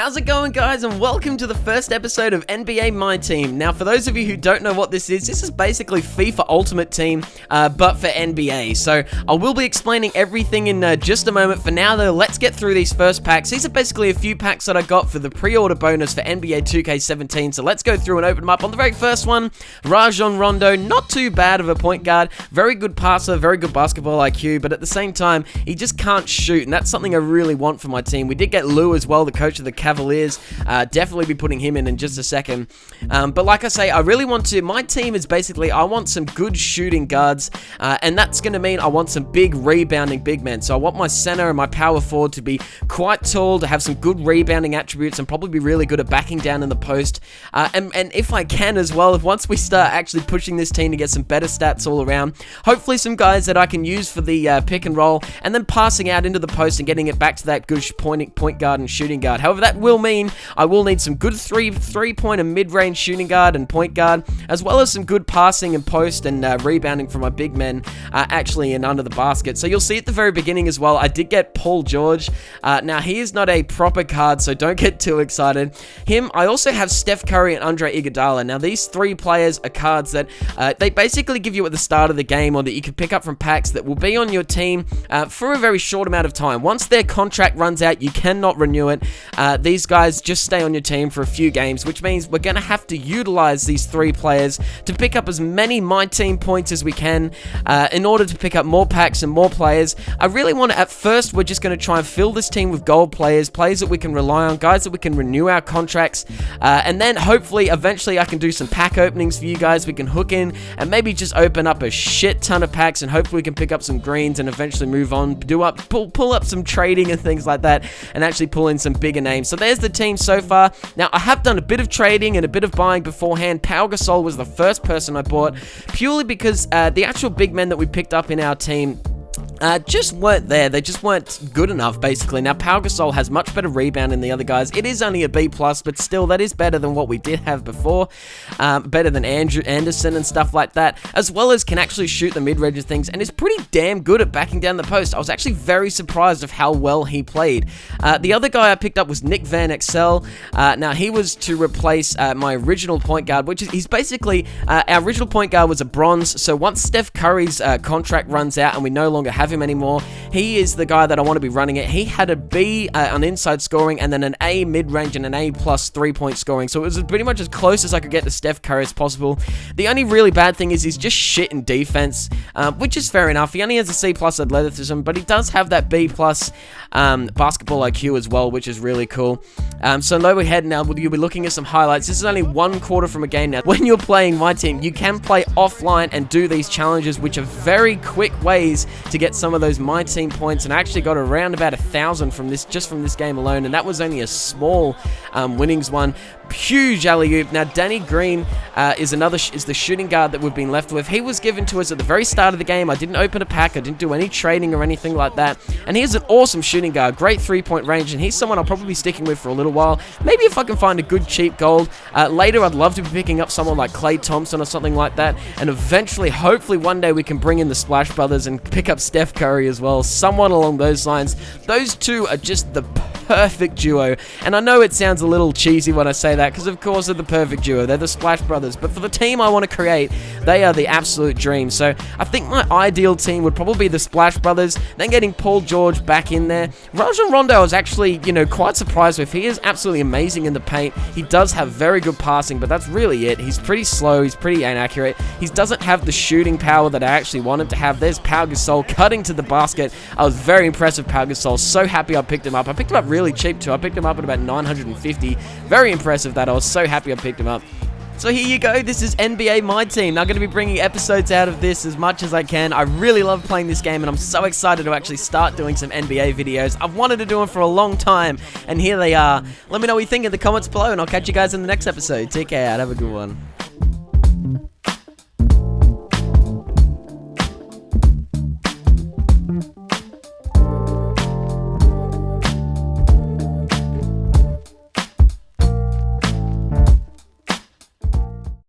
How's it going, guys, and welcome to the first episode of NBA MyTeam. Now, for those of you who don't know what this is basically FIFA Ultimate Team, but for NBA. So, I will be explaining everything in just a moment. For now, though, let's get through these first packs. These are basically a few packs that I got for the pre-order bonus for NBA 2K17, so let's go through and open them up. On the very first one, Rajon Rondo, not too bad of a point guard, very good passer, very good basketball IQ, but at the same time, he just can't shoot, and that's something I really want for my team. We did get Lou as well, the coach of the Cavaliers. Definitely be putting him in just a second. But like I say, I really want to, my team is basically, I want some good shooting guards, and that's going to mean I want some big rebounding big men. So I want my center and my power forward to be quite tall, to have some good rebounding attributes, and probably be really good at backing down in the post. And if I can as well, if once we start actually pushing this team to get some better stats all around, hopefully some guys that I can use for the pick and roll, and then passing out into the post and getting it back to that good point guard and shooting guard. However, that will mean I will need some good three-point and mid-range shooting guard and point guard, as well as some good passing and post and rebounding from my big men actually in under the basket. So you'll see at the very beginning as well, I did get Paul George. Now, he is not a proper card, so don't get too excited. I also have Steph Curry and Andre Iguodala. Now, these three players are cards that they basically give you at the start of the game, or that you can pick up from packs that will be on your team for a very short amount of time. Once their contract runs out, you cannot renew it. These guys just stay on your team for a few games, which means we're going to have to utilize these three players to pick up as many MyTeam points as we can in order to pick up more packs and more players. I really want to, at first, we're just going to try and fill this team with gold players that we can rely on, guys that we can renew our contracts, and then hopefully, eventually, I can do some pack openings for you guys. We can hook in and maybe just open up a shit ton of packs, and hopefully we can pick up some greens and eventually move on, pull up some trading and things like that, and actually pull in some bigger names. So there's the team so far. Now, I have done a bit of trading and a bit of buying beforehand. Pau Gasol was the first person I bought, purely because the actual big men that we picked up in our team just weren't there. They just weren't good enough, basically. Now, Pau Gasol has much better rebound than the other guys. It is only a B+, but still, that is better than what we did have before. Better than Andrew Anderson and stuff like that, as well as can actually shoot the mid-range things, and is pretty damn good at backing down the post. I was actually very surprised of how well he played. The other guy I picked up was Nick Van Exel. Now, he was to replace my original point guard, which is, he's basically, our original point guard was a bronze, so once Steph Curry's contract runs out and we no longer have him anymore, he is the guy that I want to be running it. He had a B on inside scoring, and then an A mid-range and an A+ 3-point scoring, so it was pretty much as close as I could get to Steph Curry as possible. The only really bad thing is he's just shit in defense, which is fair enough. He only has a C+ athleticism, but he does have that B+ basketball IQ as well, which is really cool. So over ahead now, you'll be looking at some highlights. This is only one quarter from a game now. When you're playing MyTeam, you can play offline and do these challenges, which are very quick ways to get some of those MyTeam points, and I actually got around about 1,000 from this, just from this game alone, and that was only a small winnings one. Huge alley-oop. Now, Danny Green is the shooting guard that we've been left with. He was given to us at the very start of the game. I didn't open a pack. I didn't do any trading or anything like that. And he's an awesome shooting guard. Great three-point range. And he's someone I'll probably be sticking with for a little while. Maybe if I can find a good cheap gold. Later, I'd love to be picking up someone like Klay Thompson or something like that. And eventually, hopefully, one day we can bring in the Splash Brothers and pick up Steph Curry as well. Someone along those lines. Those two are just the perfect duo. And I know it sounds a little cheesy when I say that, because of course they're the perfect duo. They're the Splash Brothers. But for the team I want to create, they are the absolute dream. So I think my ideal team would probably be the Splash Brothers, then getting Paul George back in there. Rajon Rondo I was actually, quite surprised with. He is absolutely amazing in the paint. He does have very good passing, but that's really it. He's pretty slow. He's pretty inaccurate. He doesn't have the shooting power that I actually want him to have. There's Pau Gasol cutting to the basket. I was very impressed with Pau Gasol. So happy I picked him up. I picked him up really cheap too. I picked him up at about 950. Very impressive that. I was so happy I picked him up. So here you go, this is NBA MyTeam. Now I'm going to be bringing episodes out of this as much as I can. I really love playing this game, and I'm so excited to actually start doing some NBA videos. I've wanted to do them for a long time, and here they are. Let me know what you think in the comments below, and I'll catch you guys in the next episode. Take care, have a good one.